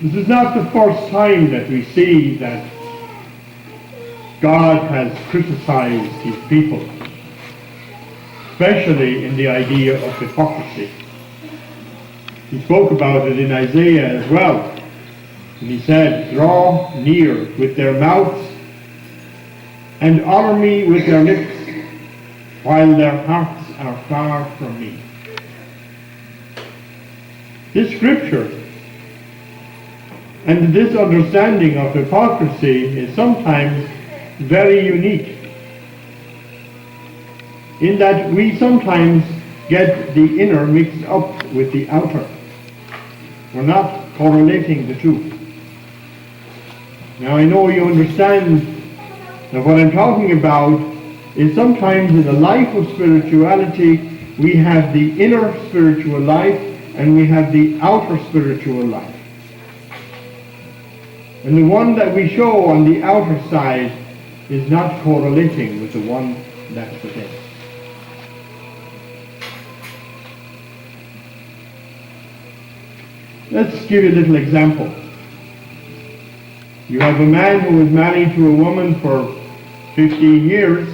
This is not the first time that we see that God has criticized his people, especially in the idea of hypocrisy. He spoke about it in Isaiah as well. And he said, "Draw near with their mouths and honor me with their lips, while their hearts are far from me." This scripture and this understanding of hypocrisy is sometimes very unique, in that we sometimes get the inner mixed up with the outer. We're not correlating the two. Now I know you understand that what I'm talking about is sometimes in the life of spirituality we have the inner spiritual life and we have the outer spiritual life. And the one that we show on the outer side is not correlating with the one that's within. Let's give you a little example. You have a man who is married to a woman for 15 years,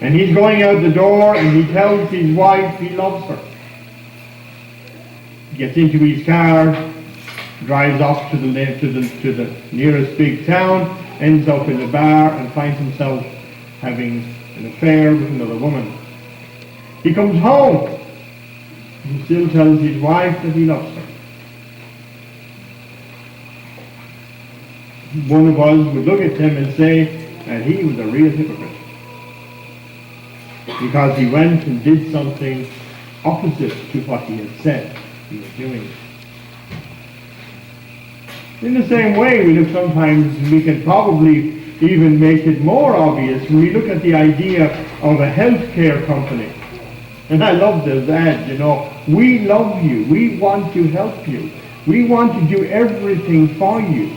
and he's going out the door and he tells his wife he loves her. He gets into his car, drives off to the nearest big town, ends up in a bar and finds himself having an affair with another woman. He comes home. He still tells his wife that he loves her. One of us would look at him and say that he was a real hypocrite, because he went and did something opposite to what he had said he was doing. In the same way, we look sometimes, we can probably even make it more obvious when we look at the idea of a healthcare company. And I love those ads, we love you, we want to help you, we want to do everything for you.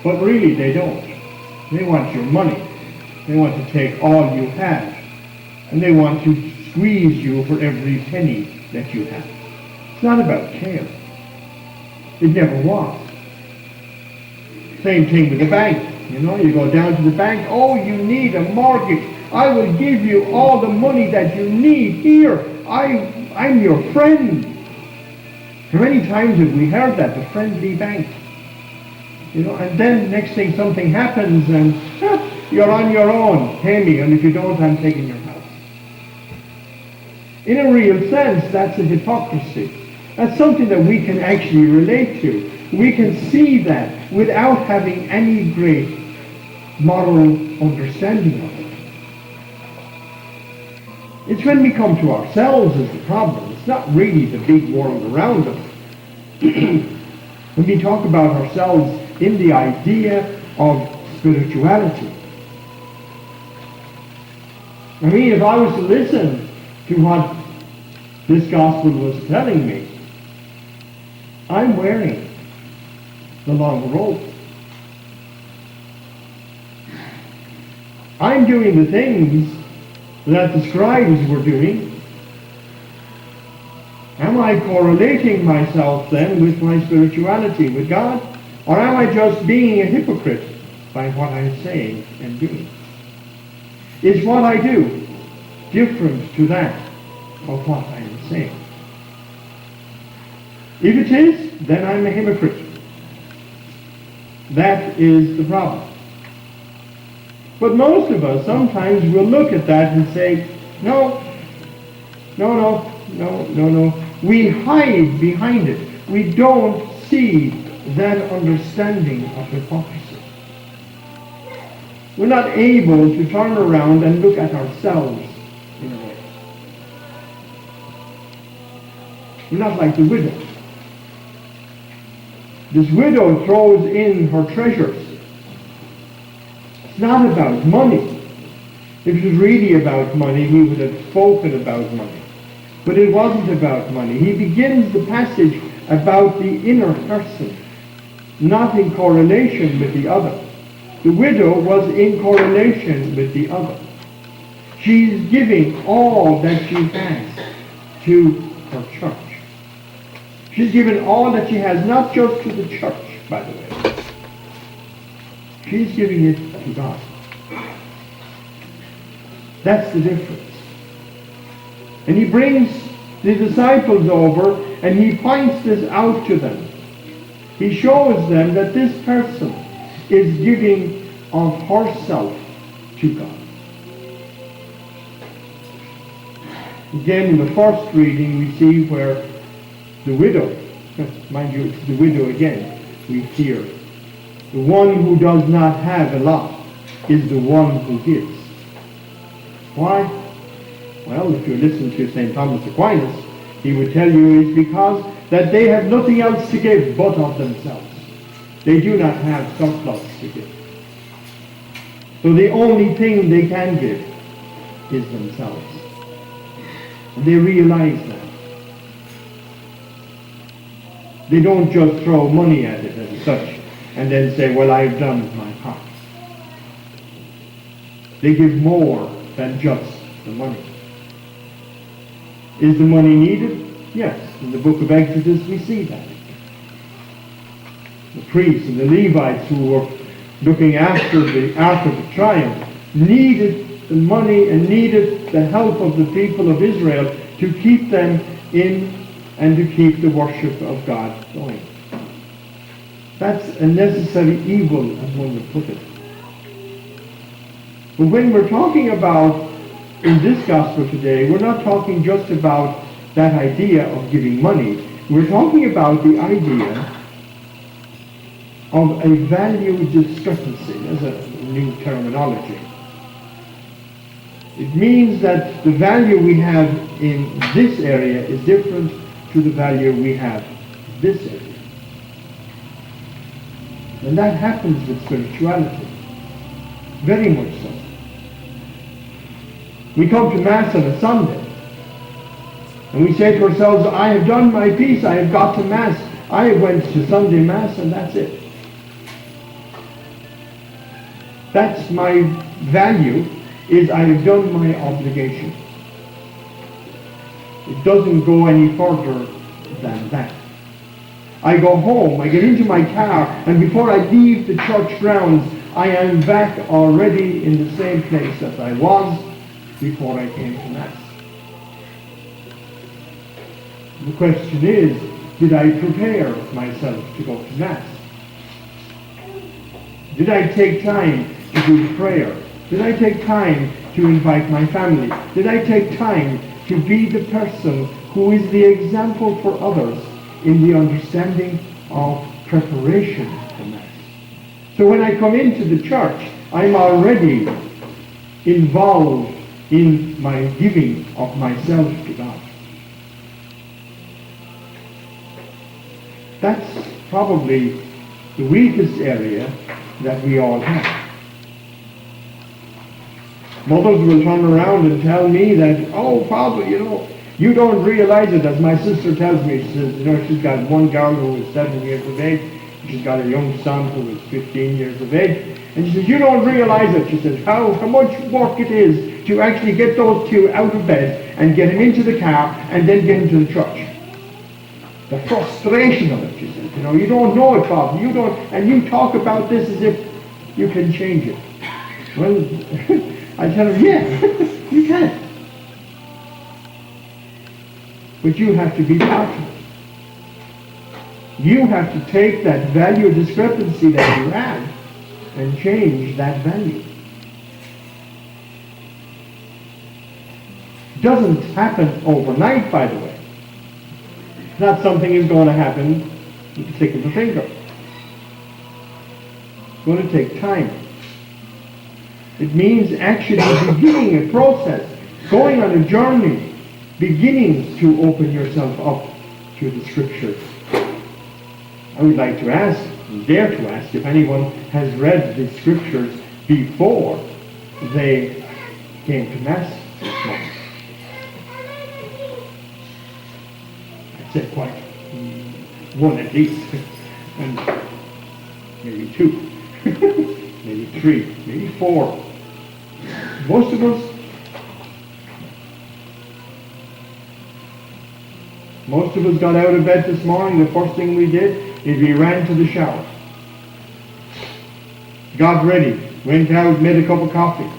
But really they don't. They want your money. They want to take all you have. And they want to squeeze you for every penny that you have. It's not about care. It never was. Same thing with the bank. You go down to the bank, oh, you need a mortgage. I will give you all the money that you need. Here, I'm your friend. How many times have we heard that, the friendly bank? And then next thing something happens and you're on your own. Pay me, and if you don't, I'm taking your house. In a real sense, that's a hypocrisy. That's something that we can actually relate to. We can see that without having any great moral understanding of it. It's when we come to ourselves is the problem. It's not really the big world around us. When we talk about ourselves in the idea of spirituality. I mean, if I was to listen to what this gospel was telling me, I'm wearing the long robe. I'm doing the things that the scribes were doing. Am I correlating myself then with my spirituality with God? Or am I just being a hypocrite by what I'm saying and doing? Is what I do different to that of what I am saying? If it is, then I'm a hypocrite. That is the problem. But most of us sometimes will look at that and say, no. We hide behind it. We don't see that understanding of hypocrisy. We're not able to turn around and look at ourselves in a way. We're not like the widow. This widow throws in her treasures. It's not about money. If it was really about money, he would have spoken about money. But it wasn't about money. He begins the passage about the inner person, not in correlation with the other. The widow was in correlation with the other. She's giving all that she has to her church. She's given all that she has, not just to the church, by the way. She's giving it to God. That's the difference. And he brings the disciples over and he points this out to them. He shows them that this person is giving of herself to God. Again, in the first reading, we see where the widow, mind you, it's the widow again, we hear. The one who does not have a lot is the one who gives. Why? Well, if you listen to St. Thomas Aquinas, he would tell you it's because that they have nothing else to give but of themselves. They do not have surplus to give. So the only thing they can give is themselves. And they realize that. They don't just throw money at it as such and then say, well, I've done my part. They give more than just the money. Is the money needed? Yes. In the book of Exodus we see that. The priests and the Levites who were looking after the Ark of the Triumph needed the money and needed the help of the people of Israel to keep them in and to keep the worship of God going. That's a necessary evil, as one would put it. But when we're talking about, in this gospel today, we're not talking just about that idea of giving money. We're talking about the idea of a value discrepancy. There's a new terminology. It means that the value we have in this area is different to the value we have in this area. And that happens with spirituality. Very much so. We come to Mass on a Sunday, and we say to ourselves, I have done my piece, I have got to Mass, I went to Sunday Mass, and that's it. That's my value, is I have done my obligation. It doesn't go any further than that. I go home, I get into my car, and before I leave the church grounds, I am back already in the same place as I was before I came to Mass. The question is, did I prepare myself to go to Mass? Did I take time to do prayer? Did I take time to invite my family? Did I take time to be the person who is the example for others in the understanding of preparation for Mass? So when I come into the church, I'm already involved in my giving of myself to God. That's probably the weakest area that we all have. Mothers will turn around and tell me that, oh, Father, you don't realize it, as my sister tells me. She says, she's got one girl who is 7 years of age, she's got a young son who is 15 years of age, and she says, you don't realize it. She says, how much work it is to actually get those two out of bed and get them into the car and then get them to the church. The frustration of it, she says. You don't know it, Father. You don't, and you talk about this as if you can change it. Well, I tell her, yeah, you can. But you have to be part of it. You have to take that value discrepancy that you have and change that value. It doesn't happen overnight, by the way. It's not something that's going to happen with the click of a finger. It's going to take time. It means actually beginning a process, going on a journey, beginning to open yourself up to the Scriptures. I would like to ask, dare to ask, if anyone has read the Scriptures before they came to Mass this morning. I'd say quite one at least, and maybe two, maybe three, maybe four. Most of us, Most of us got out of bed this morning, the first thing we did is we ran to the shower. Got ready, went out, made a cup of coffee.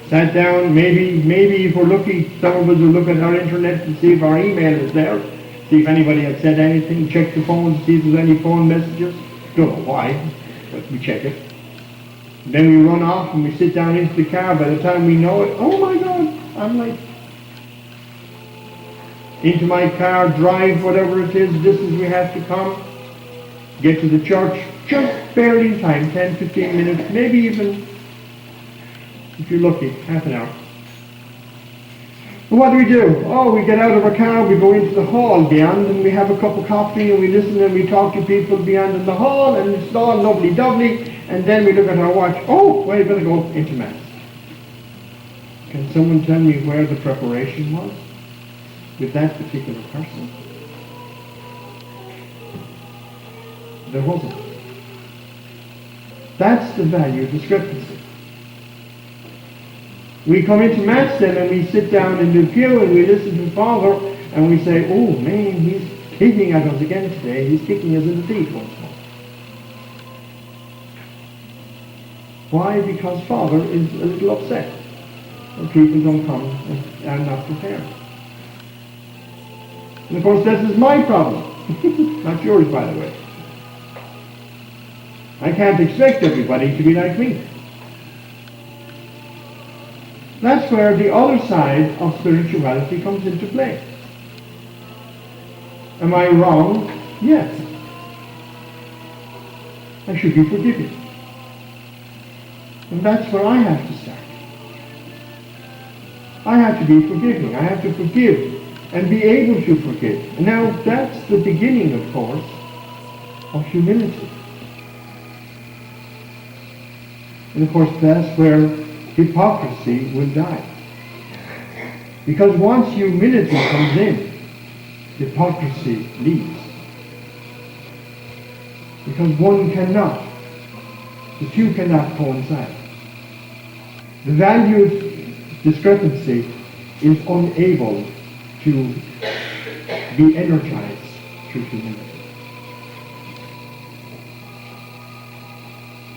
Sat down, maybe if we're lucky, some of us will look at our internet to see if our email is there, see if anybody had said anything, check the phone to see if there's any phone messages. Don't know why, but we check it. Then we run off and we sit down into the car. By the time we know it, oh my God, I'm late. Into my car, drive, whatever it is, distance we have to come, get to the church, just barely in time, 10, 15 minutes, maybe even, if you're lucky, half an hour. But what do? Oh, we get out of our car, we go into the hall beyond, and we have a cup of coffee, and we listen and we talk to people beyond in the hall, and it's all lovely-dovely, and then we look at our watch. Oh, well, you better go into Mass. Can someone tell me where the preparation was with that particular person? There wasn't. That's the value discrepancy. We come into Mass then and we sit down in the pew and we listen to Father and we say, oh man, he's kicking at us again today. He's kicking us in the teeth once more. Why? Because Father is a little upset when people don't come and are not prepared. And of course this is my problem, not yours by the way. I can't expect everybody to be like me. That's where the other side of spirituality comes into play. Am I wrong? Yes. I should be forgiven. And that's where I have to start. I have to be forgiving. I have to forgive and be able to forgive. And now that's the beginning, of course, of humility. And of course that's where hypocrisy will die. Because once humility comes in, hypocrisy leaves. Because the two cannot coincide. The valued discrepancy is unable to be energized through humility.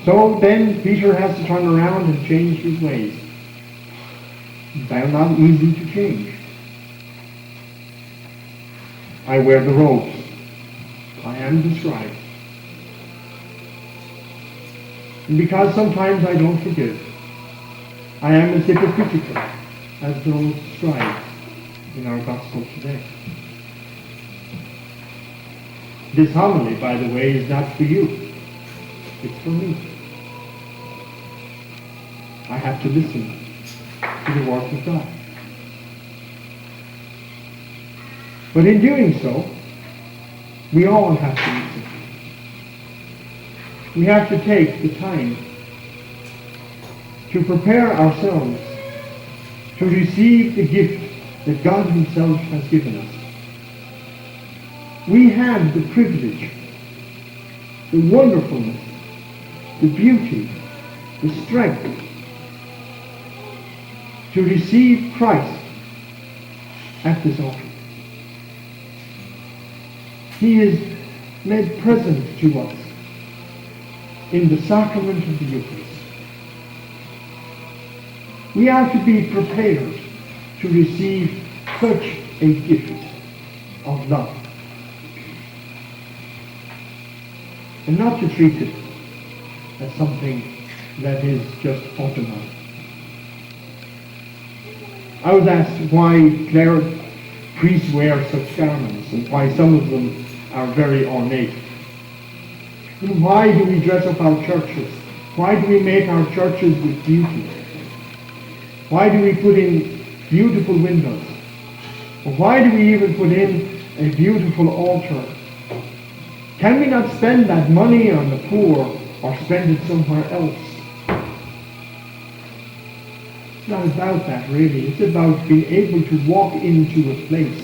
So then Peter has to turn around and change his ways. They're not easy to change. I wear the robes. I am the scribe. And because sometimes I don't forgive, I am as hypocritical as those scribes in our gospel today. This homily, by the way, is not for you. It's for me. I have to listen to the Word of God. But in doing so, we all have to listen. We have to take the time to prepare ourselves to receive the gift that God Himself has given us. We have the privilege, the wonderfulness, the beauty, the strength to receive Christ at this altar. He is made present to us in the sacrament of the Eucharist. We are to be prepared to receive such a gift of love. And not to treat it as something that is just automatic. I was asked why priests wear such garments and why some of them are very ornate. And why do we dress up our churches? Why do we make our churches with beauty? Why do we put in beautiful windows? Or why do we even put in a beautiful altar? Can we not spend that money on the poor or spend it somewhere else? It's not about that really. It's about being able to walk into a place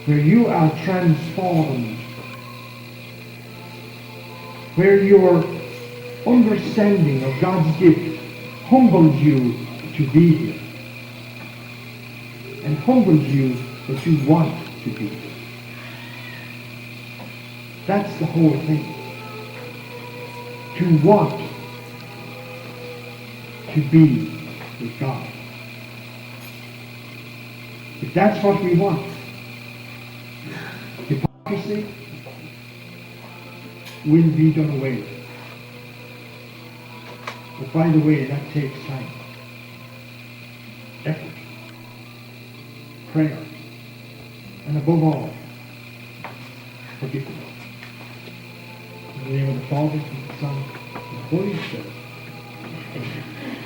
where you are transformed, where your understanding of God's gift humbles you to be here. and humbles you that you want to be. That's the whole thing. To want to be with God. If that's what we want, hypocrisy will be done away with. But by the way, that takes time, effort, prayer, and above all, forgiveness. In the name of the Father, and the Son, and the Holy Spirit. Amen.